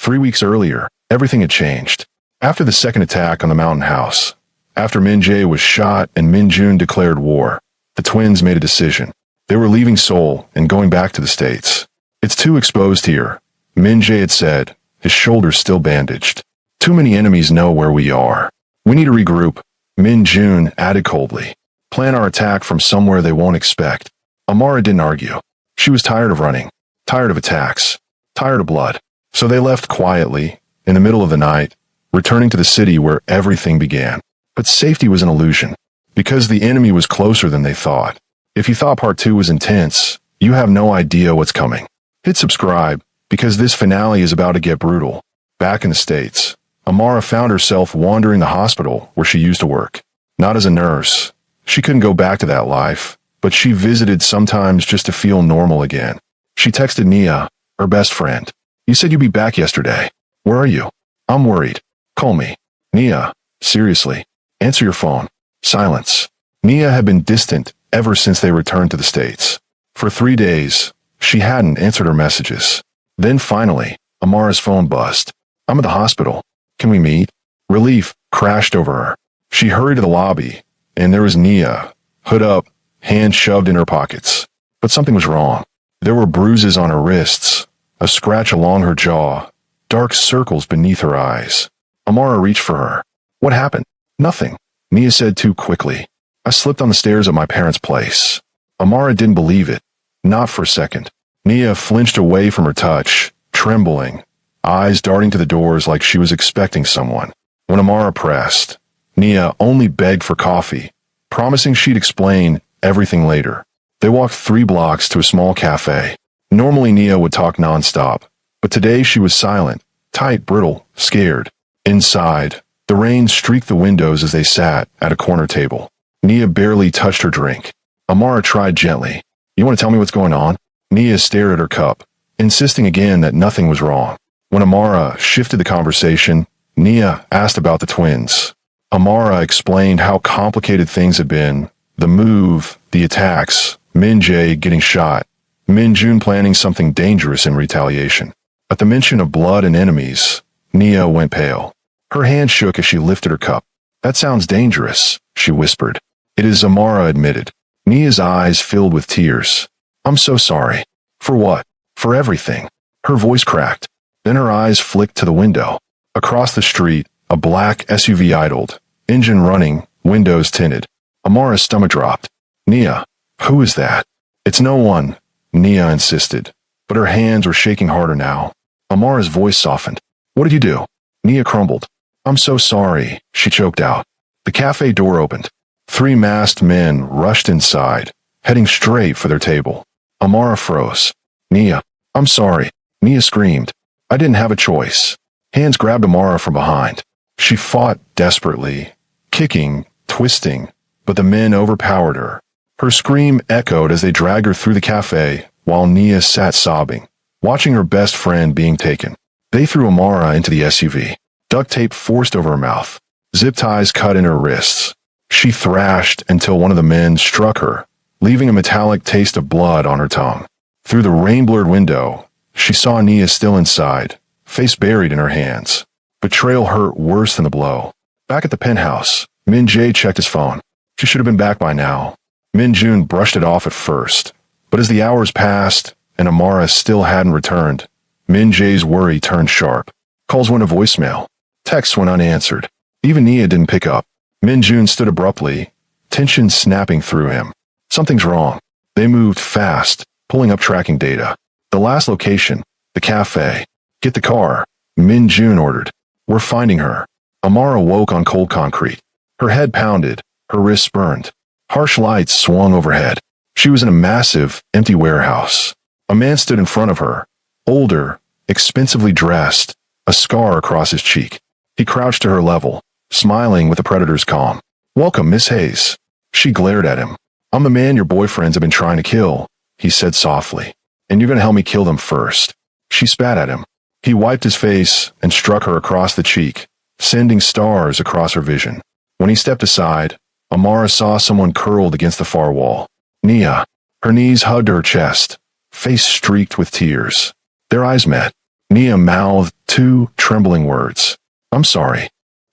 3 weeks earlier, everything had changed. After the second attack on the mountain house, after Min Jae was shot and Min Jun declared war, the twins made a decision. They were leaving Seoul and going back to the States. It's too exposed here, Min Jae had said, his shoulders still bandaged. Too many enemies know where we are. We need to regroup, Min Jun added coldly. Plan our attack from somewhere they won't expect. Amara didn't argue. She was tired of running, tired of attacks, tired of blood. So they left quietly, in the middle of the night, returning to the city where everything began. But safety was an illusion, because the enemy was closer than they thought. If you thought part 2 was intense, you have no idea what's coming. Hit subscribe, because this finale is about to get brutal. Back in the States, Amara found herself wandering the hospital where she used to work. Not as a nurse. She couldn't go back to that life, but she visited sometimes just to feel normal again. She texted Nia, her best friend. You said you'd be back yesterday. Where are you? I'm worried. Call me. Nia, seriously. Answer your phone. Silence. Nia had been distant ever since they returned to the States. For 3 days, she hadn't answered her messages. Then finally, Amara's phone buzzed. I'm at the hospital. Can we meet? Relief crashed over her. She hurried to the lobby, and there was Nia, hood up, hands shoved in her pockets. But something was wrong. There were bruises on her wrists, a scratch along her jaw, dark circles beneath her eyes. Amara reached for her. What happened? Nothing, Nia said too quickly. I slipped on the stairs at my parents' place. Amara didn't believe it. Not for a second. Nia flinched away from her touch, trembling, eyes darting to the doors like she was expecting someone. When Amara pressed, Nia only begged for coffee, promising she'd explain everything later. They walked 3 blocks to a small cafe. Normally Nia would talk nonstop, but today she was silent, tight, brittle, scared. Inside, the rain streaked the windows as they sat at a corner table. Nia barely touched her drink. Amara tried gently. You want to tell me what's going on? Nia stared at her cup, insisting again that nothing was wrong. When Amara shifted the conversation, Nia asked about the twins. Amara explained how complicated things had been, the move, the attacks, Min Jae getting shot, Min Jun planning something dangerous in retaliation. At the mention of blood and enemies, Nia went pale. Her hand shook as she lifted her cup. That sounds dangerous, she whispered. It is, Amara admitted. Nia's eyes filled with tears. I'm so sorry. For what? For everything. Her voice cracked. Then her eyes flicked to the window. Across the street, a black SUV idled, engine running, windows tinted. Amara's stomach dropped. Nia, who is that? It's no one, Nia insisted, but her hands were shaking harder now. Amara's voice softened. What did you do? Nia crumbled. I'm so sorry, she choked out. The cafe door opened. 3 masked men rushed inside, heading straight for their table. Amara froze. Nia, I'm sorry, Nia screamed. I didn't have a choice. Hands grabbed Amara from behind. She fought desperately, kicking, twisting, but the men overpowered her. Her scream echoed as they dragged her through the cafe, while Nia sat sobbing, watching her best friend being taken. They threw Amara into the SUV. Duct tape forced over her mouth. Zip ties cut in her wrists. She thrashed until one of the men struck her, leaving a metallic taste of blood on her tongue. Through the rain-blurred window, she saw Nia still inside, face buried in her hands. Betrayal hurt worse than the blow. Back at the penthouse, Min Jae checked his phone. She should have been back by now. Min Jun brushed it off at first, but as the hours passed and Amara still hadn't returned, Min Jae's worry turned sharp. Calls went to voicemail. Texts went unanswered. Even Nia didn't pick up. Min Jun stood abruptly, tension snapping through him. Something's wrong. They moved fast, pulling up tracking data. The last location, the cafe. Get the car, Min Jun ordered. We're finding her. Amara woke on cold concrete. Her head pounded, her wrists burned. Harsh lights swung overhead. She was in a massive, empty warehouse. A man stood in front of her, older, expensively dressed, a scar across his cheek. He crouched to her level, smiling with a predator's calm. Welcome, Miss Hayes. She glared at him. I'm the man your boyfriends have been trying to kill, he said softly. And you're going to help me kill them first. She spat at him. He wiped his face and struck her across the cheek, sending stars across her vision. When he stepped aside, Amara saw someone curled against the far wall. Nia. Her knees hugged her chest, face streaked with tears. Their eyes met. Nia mouthed two trembling words. I'm sorry.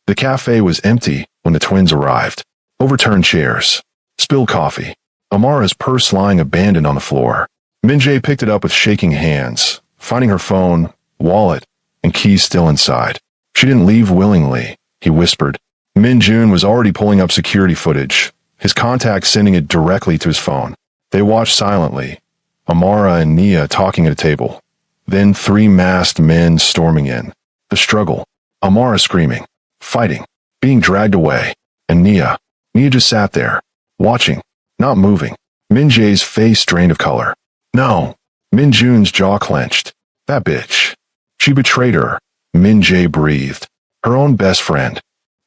The cafe was empty when the twins arrived. Overturned chairs. Spilled coffee. Amara's purse lying abandoned on the floor. Min-jae picked it up with shaking hands, finding her phone, wallet, and keys still inside. She didn't leave willingly, he whispered. Min-jun was already pulling up security footage, his contact sending it directly to his phone. They watched silently, Amara and Nia talking at a table. Then three masked men storming in. The struggle. Amara screaming, fighting, being dragged away. And Nia just sat there, watching, not moving. Min-jae's face drained of color. No. Min-jun's jaw clenched. That bitch. She betrayed her. Min-jae breathed. Her own best friend.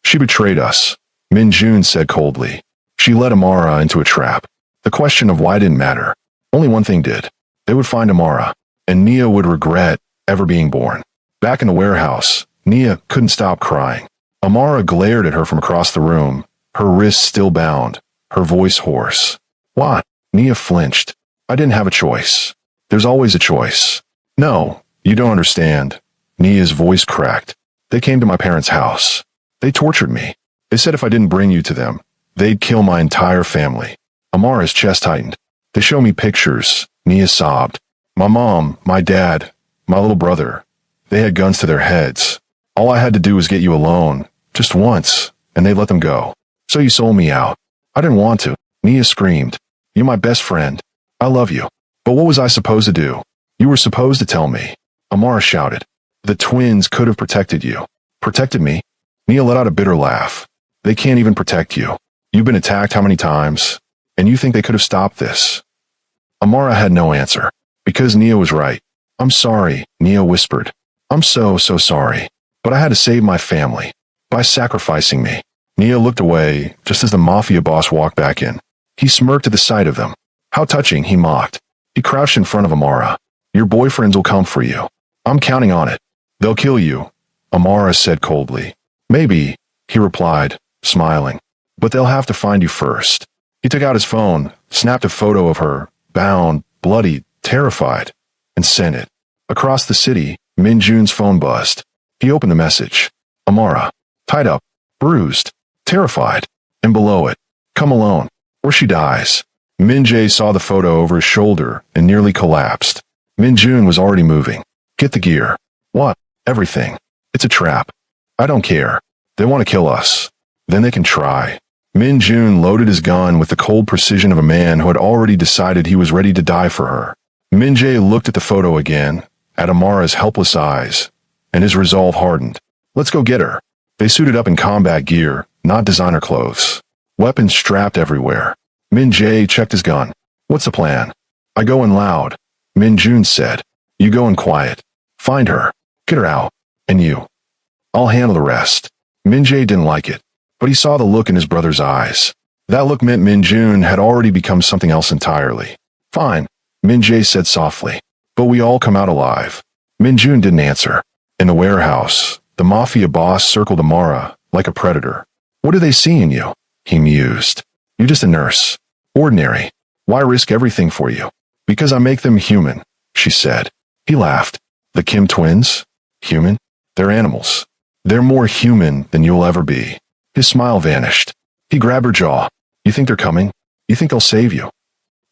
She betrayed us, Min-jun said coldly. She led Amara into a trap. The question of why didn't matter. Only one thing did. They would find Amara, and Nia would regret ever being born. Back in the warehouse, Nia couldn't stop crying. Amara glared at her from across the room, her wrists still bound, her voice hoarse. What? Nia flinched. I didn't have a choice. There's always a choice. No, you don't understand. Nia's voice cracked. They came to my parents' house. They tortured me. They said if I didn't bring you to them, they'd kill my entire family. Amara's chest tightened. They show me pictures. Nia sobbed. My mom, my dad, my little brother. They had guns to their heads. All I had to do was get you alone, just once, and they let them go. So you sold me out. I didn't want to. Nia screamed. You're my best friend. I love you. But what was I supposed to do? You were supposed to tell me. Amara shouted. The twins could have protected you. Protected me? Nia let out a bitter laugh. They can't even protect you. You've been attacked how many times? And you think they could have stopped this? Amara had no answer. Because Nia was right. I'm sorry, Nia whispered. I'm so sorry. But I had to save my family. By sacrificing me. Nia looked away just as the Mafia boss walked back in. He smirked at the sight of them. How touching, he mocked. He crouched in front of Amara. Your boyfriends will come for you. I'm counting on it. They'll kill you, Amara said coldly. Maybe, he replied, smiling. But they'll have to find you first. He took out his phone, snapped a photo of her, bound, bloodied, terrified, and sent it. Across the city, Min-jun's phone buzzed. He opened the message. Amara, tied up, bruised, terrified, and below it, come alone, or she dies. Min-jae saw the photo over his shoulder and nearly collapsed. Min-jun was already moving. Get the gear. What? Everything. It's a trap. I don't care. They want to kill us. Then they can try. Min-jun loaded his gun with the cold precision of a man who had already decided he was ready to die for her. Min-jae looked at the photo again, at Amara's helpless eyes, and his resolve hardened. Let's go get her. They suited up in combat gear, not designer clothes. Weapons strapped everywhere. Min-jae checked his gun. What's the plan? I go in loud. Min-jun said. You go in quiet. Find her. Get her out. And you. I'll handle the rest. Min-jae didn't like it, but he saw the look in his brother's eyes. That look meant Min-jun had already become something else entirely. Fine, Min-jae said softly. But we all come out alive. Min-jun didn't answer. In the warehouse, the Mafia boss circled Amara like a predator. What do they see in you? He mused. You're just a nurse. Ordinary. Why risk everything for you? Because I make them human, she said. He laughed. The Kim twins? Human? They're animals. They're more human than you'll ever be. His smile vanished. He grabbed her jaw. You think they're coming? You think they'll save you?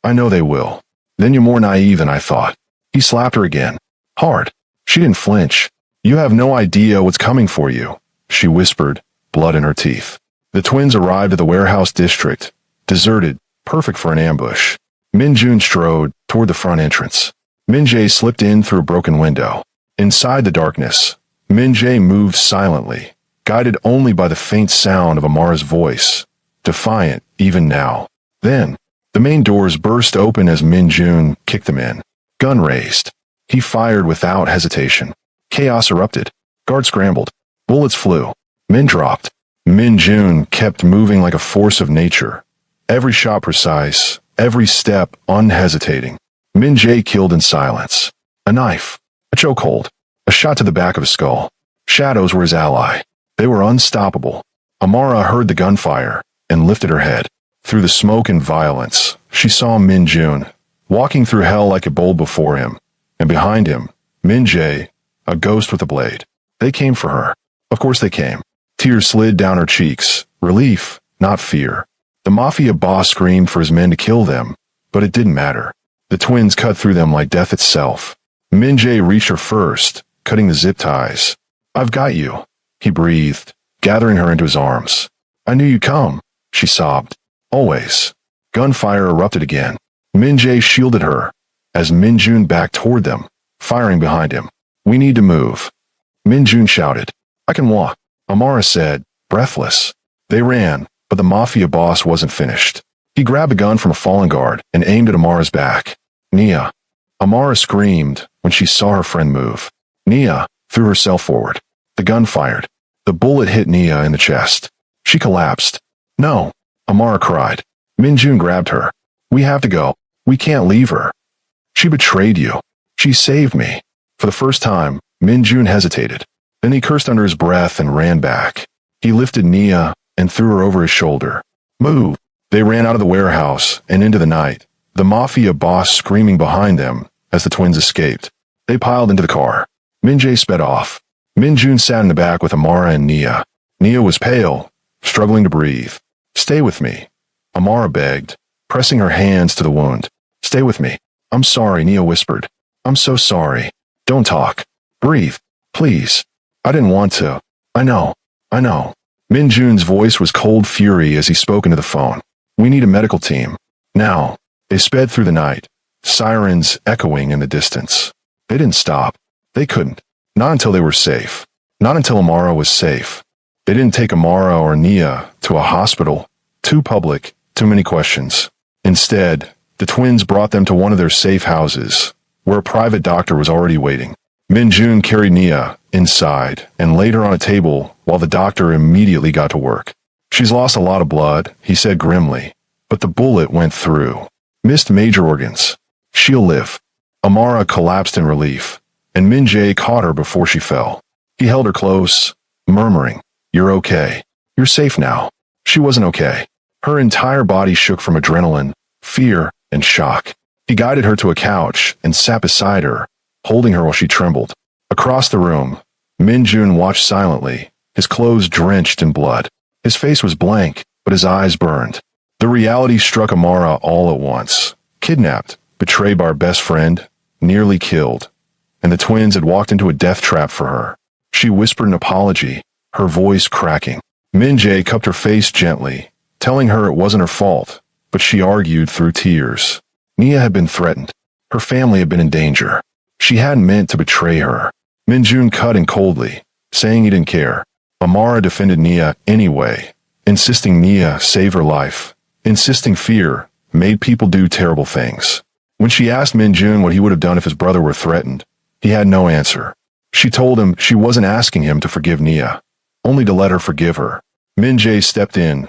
I know they will. Then you're more naive than I thought. He slapped her again. Hard. She didn't flinch. You have no idea what's coming for you, she whispered, blood in her teeth. The twins arrived at the warehouse district, deserted, perfect for an ambush. Min-jun strode toward the front entrance. Min-jae slipped in through a broken window. Inside the darkness, Min-jae moved silently, guided only by the faint sound of Amara's voice, defiant even now. Then, the main doors burst open as Min-jun kicked them in. Gun raised. He fired without hesitation. Chaos erupted. Guards scrambled. Bullets flew. Men dropped. Min-jun kept moving like a force of nature. Every shot precise, every step unhesitating. Min-jae killed in silence. A knife. A chokehold. A shot to the back of his skull. Shadows were his ally. They were unstoppable. Amara heard the gunfire and lifted her head. Through the smoke and violence, she saw Min-jun, walking through hell like it bowled before him, and behind him, Min-jae, a ghost with a blade. They came for her. Of course they came. Tears slid down her cheeks. Relief, not fear. The Mafia boss screamed for his men to kill them, but it didn't matter. The twins cut through them like death itself. Min-jae reached her first, cutting the zip ties. "I've got you," he breathed, gathering her into his arms. "I knew you'd come," she sobbed. "Always." Gunfire erupted again. Min-jae shielded her, as Min-jun backed toward them, firing behind him. "We need to move." Min-jun shouted. "I can walk," Amara said, breathless. They ran, but the Mafia boss wasn't finished. He grabbed a gun from a fallen guard and aimed at Amara's back. "Nia." Amara screamed when she saw her friend move. Nia threw herself forward. The gun fired. The bullet hit Nia in the chest. She collapsed. "No," Amara cried. Min-jun grabbed her. "We have to go. We can't leave her. She betrayed you. She saved me." For the first time, Min-jun hesitated. Then he cursed under his breath and ran back. He lifted Nia and threw her over his shoulder. "Move." They ran out of the warehouse and into the night, the Mafia boss screaming behind them as the twins escaped. They piled into the car. Min-jae sped off. Min-jun sat in the back with Amara and Nia. Nia was pale, struggling to breathe. "Stay with me," Amara begged, pressing her hands to the wound. "Stay with me." "I'm sorry," Nia whispered. "I'm so sorry. Don't talk. Breathe. Please. I didn't want to. I know. Min-jun's voice was cold fury as he spoke into the phone. "We need a medical team. Now." They sped through the night, sirens echoing in the distance. They didn't stop. They couldn't. Not until they were safe. Not until Amara was safe. They didn't take Amara or Nia to a hospital. Too public, too many questions. Instead, the twins brought them to one of their safe houses, where a private doctor was already waiting. Min-jun carried Nia inside and laid her on a table while the doctor immediately got to work. "She's lost a lot of blood," he said grimly, "but the bullet went through. Missed major organs. She'll live." Amara collapsed in relief, and Min-jae caught her before she fell. He held her close, murmuring, "You're okay. You're safe now." She wasn't okay. Her entire body shook from adrenaline, fear, and shock. He guided her to a couch and sat beside her, holding her while she trembled. Across the room, Min-jun watched silently, his clothes drenched in blood. His face was blank, but his eyes burned. The reality struck Amara all at once. Kidnapped, betrayed by her best friend, nearly killed, and the twins had walked into a death trap for her. She whispered an apology, her voice cracking. Min-jae cupped her face gently, telling her it wasn't her fault, but she argued through tears. Nia had been threatened. Her family had been in danger. She hadn't meant to betray her. Min-jun cut in coldly, saying he didn't care. Amara defended Nia anyway, insisting Nia save her life, insisting fear made people do terrible things. When she asked Min-jun what he would have done if his brother were threatened, he had no answer. She told him she wasn't asking him to forgive Nia, only to let her forgive her. Min-jae stepped in,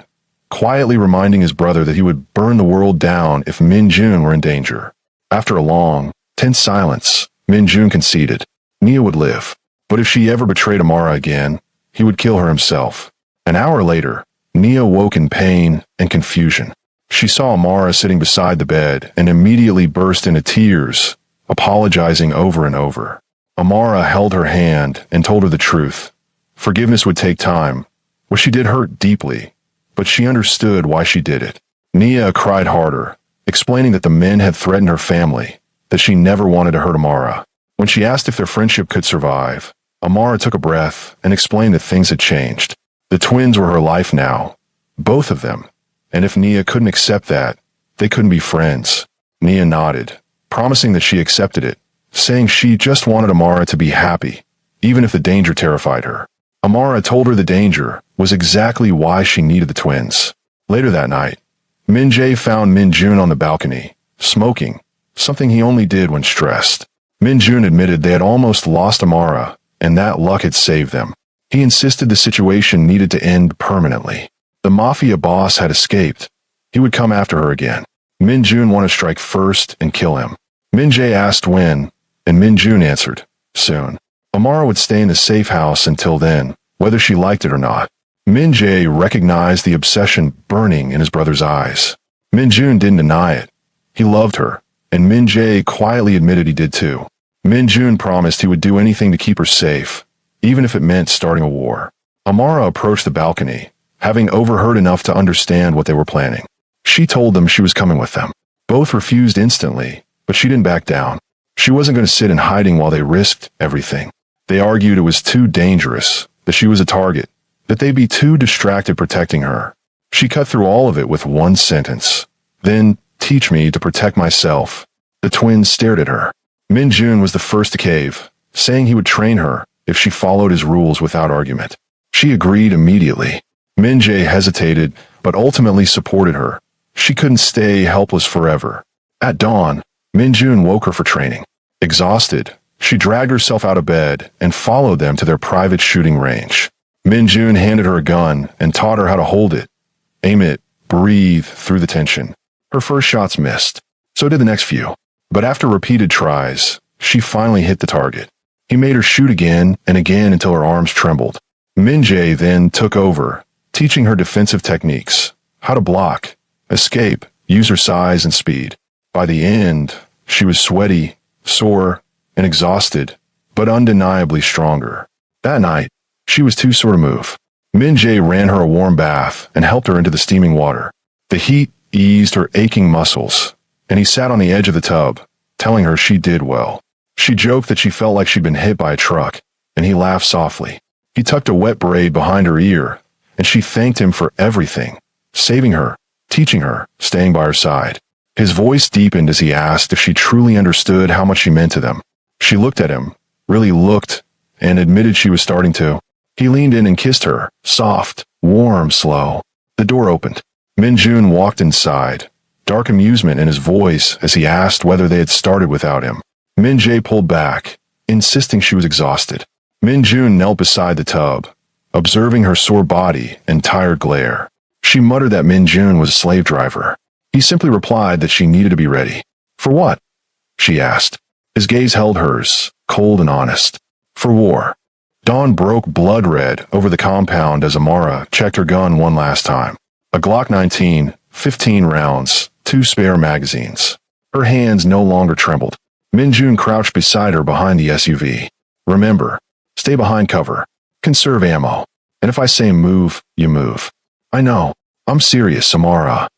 quietly reminding his brother that he would burn the world down if Min-jun were in danger. After a long, tense silence, Min-jun conceded. Nia would live, but if she ever betrayed Amara again, he would kill her himself. An hour later, Nia woke in pain and confusion. She saw Amara sitting beside the bed and immediately burst into tears, apologizing over and over. Amara held her hand and told her the truth. Forgiveness would take time. What she did hurt deeply, but she understood why she did it. Nia cried harder, explaining that the men had threatened her family, that she never wanted to hurt Amara. When she asked if their friendship could survive, Amara took a breath and explained that things had changed. The twins were her life now, both of them, and if Nia couldn't accept that, they couldn't be friends. Nia nodded, promising that she accepted it, saying she just wanted Amara to be happy, even if the danger terrified her. Amara told her the danger was exactly why she needed the twins. Later that night, Min-jae found Min-jun on the balcony, smoking, something he only did when stressed. Min-jun admitted they had almost lost Amara, and that luck had saved them. He insisted the situation needed to end permanently. The Mafia boss had escaped. He would come after her again. Min-jun wanted to strike first and kill him. Min-jae asked when, and Min-jun answered, soon. Amara would stay in the safe house until then, whether she liked it or not. Min-jae recognized the obsession burning in his brother's eyes. Min-jun didn't deny it. He loved her, and Min-jae quietly admitted he did too. Min Jun promised he would do anything to keep her safe, even if it meant starting a war. Amara approached the balcony, having overheard enough to understand what they were planning. She told them she was coming with them. Both refused instantly, but she didn't back down. She wasn't going to sit in hiding while they risked everything. They argued it was too dangerous, that she was a target, that they'd be too distracted protecting her. She cut through all of it with one sentence. Then, teach me to protect myself. The twins stared at her. Min Jun was the first to cave, saying he would train her if she followed his rules without argument. She agreed immediately. Min Jae hesitated, but ultimately supported her. She couldn't stay helpless forever. At dawn, Min Jun woke her for training. Exhausted, she dragged herself out of bed and followed them to their private shooting range. Min Jun handed her a gun and taught her how to hold it, aim it, breathe through the tension. Her first shots missed. So did the next few. But after repeated tries, she finally hit the target. He made her shoot again and again until her arms trembled. Min Jae then took over, teaching her defensive techniques, how to block, escape, use her size and speed. By the end, she was sweaty, sore, and exhausted, but undeniably stronger. That night, she was too sore to move. Min Jae ran her a warm bath and helped her into the steaming water. The heat eased her aching muscles, and he sat on the edge of the tub, telling her she did well. She joked that she felt like she'd been hit by a truck, and he laughed softly. He tucked a wet braid behind her ear, and she thanked him for everything, saving her, teaching her, staying by her side. His voice deepened as he asked if she truly understood how much she meant to them. She looked at him, really looked, and admitted she was starting to. He leaned in and kissed her, soft, warm, slow. The door opened. Min Jun walked inside, dark amusement in his voice as he asked whether they had started without him. Min Jae pulled back, insisting she was exhausted. Min Jun knelt beside the tub, observing her sore body and tired glare. She muttered that Min Jun was a slave driver. He simply replied that she needed to be ready. For what? She asked. His gaze held hers, cold and honest. For war. Dawn broke blood red over the compound as Amara checked her gun one last time. A Glock 19, 15 rounds, 2 spare magazines. Her hands no longer trembled. Min Jun crouched beside her behind the SUV. Remember, stay behind cover. Conserve ammo. And if I say move, you move. I know. I'm serious, Amara.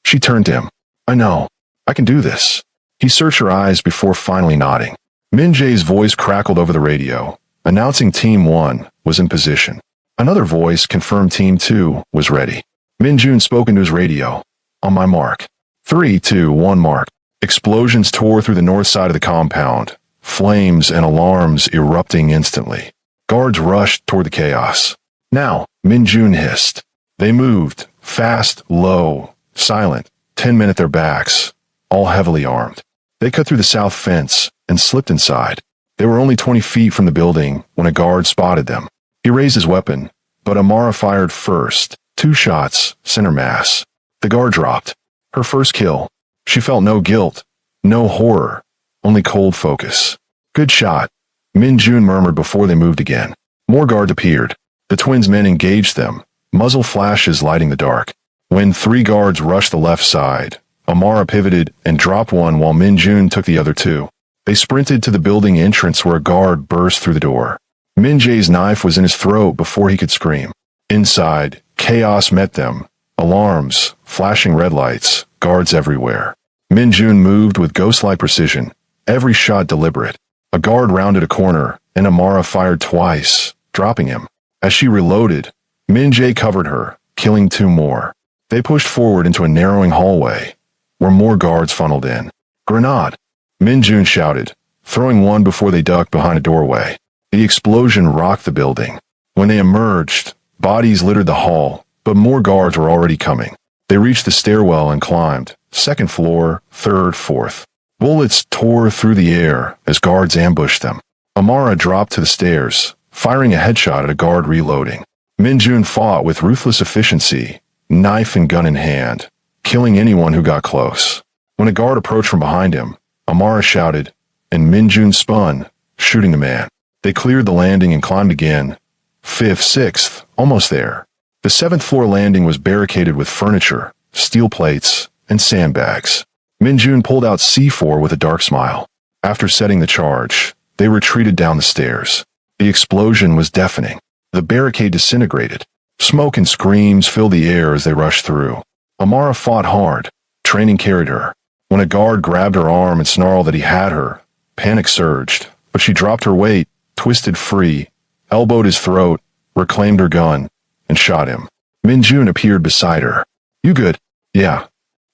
She turned to him. I know. I can do this. He searched her eyes before finally nodding. Min Jae's voice crackled over the radio, announcing Team 1 was in position. Another voice confirmed Team 2 was ready. Min Jun spoke into his radio. On my mark. 3, 2, 1 mark. Explosions tore through the north side of the compound, flames and alarms erupting instantly. Guards rushed toward the chaos. Now, Min Jun hissed. They moved, fast, low, silent, 10 men at their backs, all heavily armed. They cut through the south fence and slipped inside. They were only 20 feet from the building when a guard spotted them. He raised his weapon, but Amara fired first. 2 shots, center mass. The guard dropped. Her first kill. She felt no guilt, no horror, only cold focus. Good shot, Min Jun murmured before they moved again. More guards appeared. The twins' men engaged them, muzzle flashes lighting the dark. When 3 guards rushed the left side, Amara pivoted and dropped one while Min Jun took the other 2. They sprinted to the building entrance where a guard burst through the door. Min Jae's knife was in his throat before he could scream. Inside, chaos met them. Alarms, flashing red lights, guards everywhere. Min Jun moved with ghost-like precision, every shot deliberate. A guard rounded a corner, and Amara fired twice, dropping him. As she reloaded, Min Jae covered her, killing 2 more. They pushed forward into a narrowing hallway, where more guards funneled in. Grenade! Min Jun shouted, throwing one before they ducked behind a doorway. The explosion rocked the building. When they emerged, bodies littered the hall, but more guards were already coming. They reached the stairwell and climbed, 2nd floor, 3rd, 4th. Bullets tore through the air as guards ambushed them. Amara dropped to the stairs, firing a headshot at a guard reloading. Min Jun fought with ruthless efficiency, knife and gun in hand, killing anyone who got close. When a guard approached from behind him, Amara shouted, and Min Jun spun, shooting the man. They cleared the landing and climbed again. 5th, 6th, almost there. The 7th floor landing was barricaded with furniture, steel plates, and sandbags. Min Jun pulled out C4 with a dark smile. After setting the charge, They retreated down the stairs. The explosion was deafening. The barricade disintegrated. Smoke and screams filled the air as they rushed through. Amara fought hard. Training carried her. When a guard grabbed her arm and snarled that he had her, panic surged, but she dropped her weight, twisted free, elbowed his throat, reclaimed her gun, and shot him. Min-jun appeared beside her. You good? Yeah.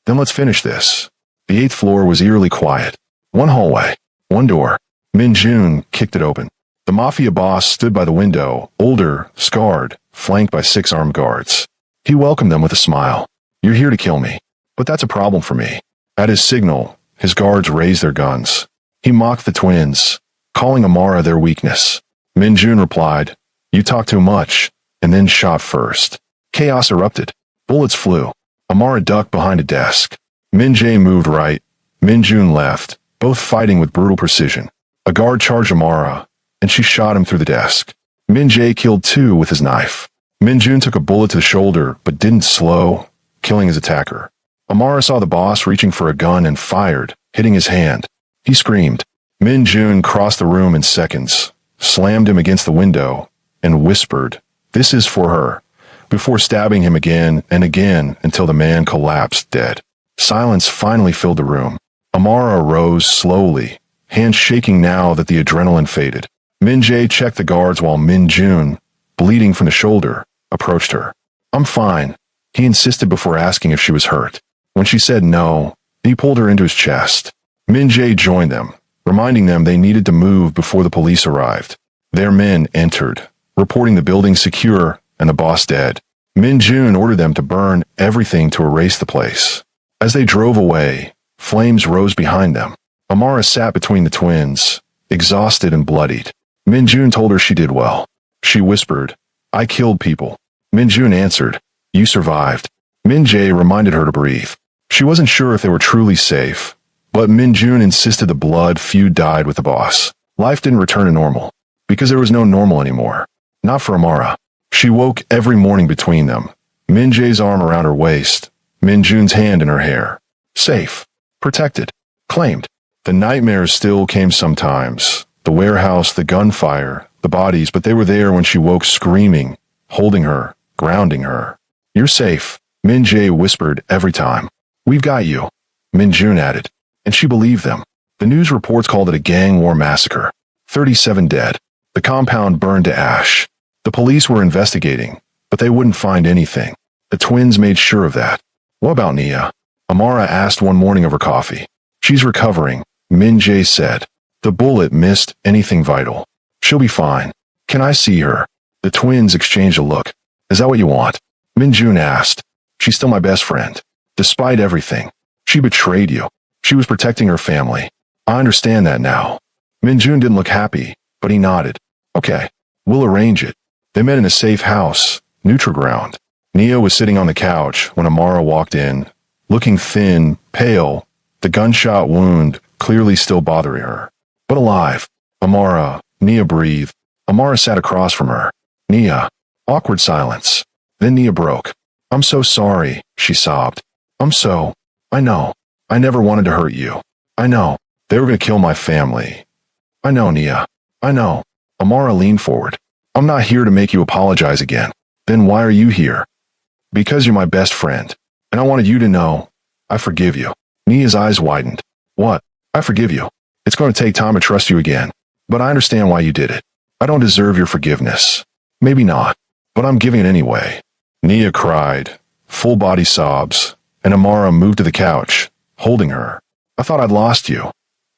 Then let's finish this. The 8th floor was eerily quiet. One hallway. One door. Min-jun kicked it open. The Mafia boss stood by the window, older, scarred, flanked by 6 armed guards. He welcomed them with a smile. You're here to kill me. But that's a problem for me. At his signal, his guards raised their guns. He mocked the twins, calling Amara their weakness. Min-jun replied, You talk too much, and then shot first. Chaos erupted. Bullets flew. Amara ducked behind a desk. Min-jae moved right. Min-jun left, both fighting with brutal precision. A guard charged Amara, and she shot him through the desk. Min-jae killed 2 with his knife. Min-jun took a bullet to the shoulder, but didn't slow, killing his attacker. Amara saw the boss reaching for a gun and fired, hitting his hand. He screamed. Min-jun crossed the room in seconds, slammed him against the window, and whispered, This is for her, before stabbing him again and again until the man collapsed dead. Silence finally filled the room. Amara rose slowly, hands shaking now that the adrenaline faded. Min-jae checked the guards while Min-jun, bleeding from the shoulder, approached her. I'm fine, he insisted before asking if she was hurt. When she said no, he pulled her into his chest. Min-jae joined them, reminding them they needed to move before the police arrived. Their men entered, reporting the building secure and the boss dead. Min-jun ordered them to burn everything to erase the place. As they drove away, flames rose behind them. Amara sat between the twins, exhausted and bloodied. Min-jun told her she did well. She whispered, I killed people. Min-jun answered, You survived. Min-jae reminded her to breathe. She wasn't sure if they were truly safe, but Min-jun insisted the blood feud died with the boss. Life didn't return to normal, because there was no normal anymore. Not for Amara. She woke every morning between them, Min-jae's arm around her waist, Min-jun's hand in her hair. Safe. Protected. Claimed. The nightmares still came sometimes. The warehouse, the gunfire, the bodies, but they were there when she woke screaming, holding her, grounding her. You're safe, Min-jae whispered every time. We've got you, Min-jun added, and she believed them. The news reports called it a gang war massacre. 37 dead. The compound burned to ash. The police were investigating, but they wouldn't find anything. The twins made sure of that. What about Nia? Amara asked one morning over coffee. She's recovering, Min-jae said. The bullet missed anything vital. She'll be fine. Can I see her? The twins exchanged a look. Is that what you want? Min-jun asked. She's still my best friend. Despite everything, she betrayed you. She was protecting her family. I understand that now. Min-jun didn't look happy, but he nodded. Okay, we'll arrange it. They met in a safe house, neutral ground. Nia was sitting on the couch when Amara walked in, looking thin, pale, the gunshot wound clearly still bothering her. But alive. Amara, Nia breathed. Amara sat across from her. Nia. Awkward silence. Then Nia broke. I'm so sorry, she sobbed. I know. I never wanted to hurt you. I know. They were going to kill my family. I know, Nia. I know. Amara leaned forward. I'm not here to make you apologize again. Then why are you here? Because you're my best friend. And I wanted you to know, I forgive you. Nia's eyes widened. What? I forgive you. It's going to take time to trust you again. But I understand why you did it. I don't deserve your forgiveness. Maybe not. But I'm giving it anyway. Nia cried, full body sobs, and Amara moved to the couch, holding her. I thought I'd lost you.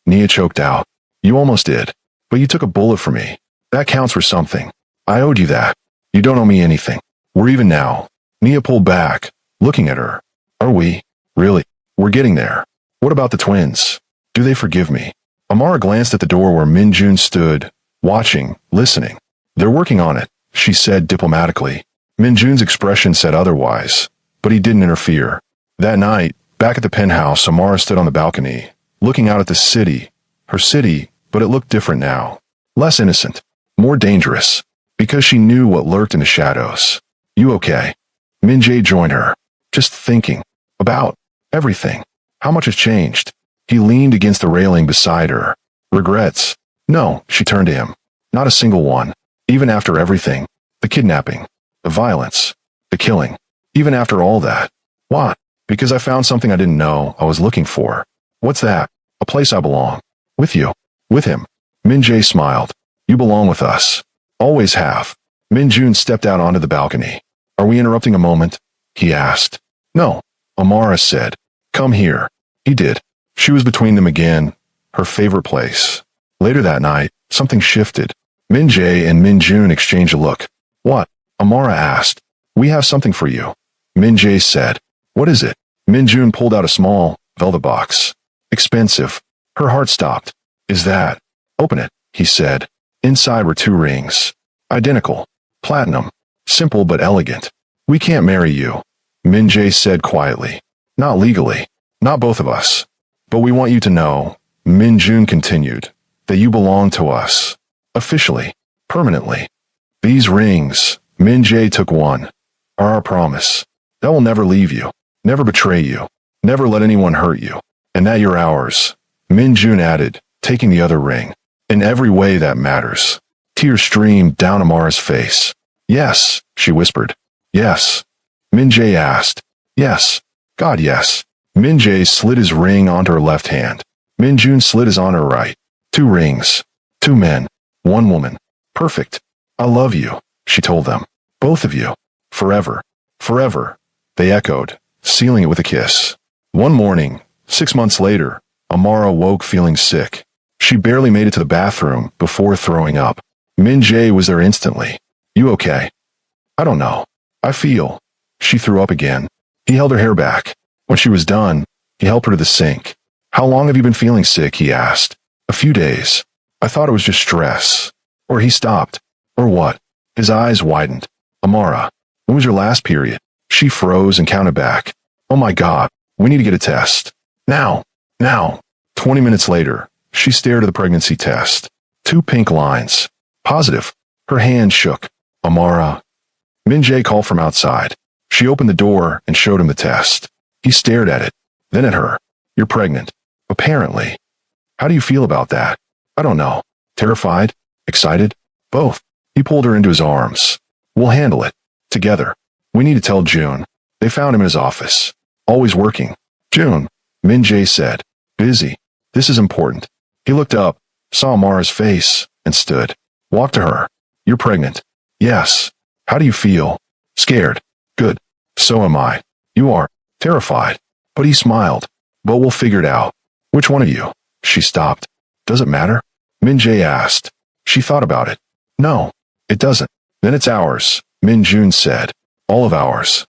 Nia choked out. You almost did. But you took a bullet for me. That counts for something. I owed you that. You don't owe me anything. We're even now. Nia pulled back, looking at her. Are we? Really? We're getting there. What about the twins? Do they forgive me? Amara glanced at the door where Min-jun stood, watching, listening. They're working on it, she said diplomatically. Min-jun's expression said otherwise, but he didn't interfere. That night, back at the penthouse, Amara stood on the balcony, looking out at the city. Her city, but it looked different now. Less innocent. More dangerous. Because she knew what lurked in the shadows. You okay? Min-jae joined her. Just thinking. About everything. How much has changed? He leaned against the railing beside her. Regrets? No, she turned to him. Not a single one. Even after everything. The kidnapping. The violence. The killing. Even after all that. Why? Because I found something I didn't know I was looking for. What's that? A place I belong. With you. With him. Min Jae smiled. You belong with us. Always have. Min Jun stepped out onto the balcony. Are we interrupting a moment? He asked. No. Amara said. Come here. He did. She was between them again. Her favorite place. Later that night, something shifted. Min Jae and Min Jun exchanged a look. What? Amara asked. We have something for you. Min Jae said. What is it? Min Jun pulled out a small, velvet box. Expensive. Her heart stopped. Is that? Open it, he said. Inside were 2 rings. Identical. Platinum. Simple but elegant. We can't marry you. Min Jae said quietly. Not legally. Not both of us. But we want you to know, Min Jun continued, that you belong to us. Officially. Permanently. These rings, Min Jae took one, are our promise. That will never leave you. Never betray you. Never let anyone hurt you. And that you're ours. Min Jun added, taking the other ring. In every way that matters. Tears streamed down Amara's face. Yes, she whispered. Yes. Min Jae asked. Yes. God, yes. Min Jae slid his ring onto her left hand. Min Jun slid his on her right. 2 rings. 2 men. 1 woman. Perfect. I love you, she told them. Both of you. Forever. Forever. They echoed, sealing it with a kiss. One morning, 6 months later, Amara woke feeling sick. She barely made it to the bathroom before throwing up. Min Jae was there instantly. You okay? I don't know. I feel. She threw up again. He held her hair back. When she was done, he helped her to the sink. How long have you been feeling sick? He asked. A few days. I thought it was just stress. Or he stopped. Or what? His eyes widened. Amara, when was your last period? She froze and counted back. Oh my God, we need to get a test. Now. Now. 20 minutes later, she stared at the pregnancy test. 2 pink lines. Positive. Her hand shook. Amara. Min Jae called from outside. She opened the door and showed him the test. He stared at it. Then at her. You're pregnant. Apparently. How do you feel about that? I don't know. Terrified? Excited? Both. He pulled her into his arms. We'll handle it. Together. We need to tell June. They found him in his office. Always working. June. Min Jae said. Busy. This is important. He looked up, saw Amara's face, and stood. Walked to her. You're pregnant. Yes. How do you feel? Scared. Good. So am I. You are. Terrified. But he smiled. But we'll figure it out. Which one of you? She stopped. Does it matter? Min Jae asked. She thought about it. No. It doesn't. Then it's ours, Min Jun said. All of ours.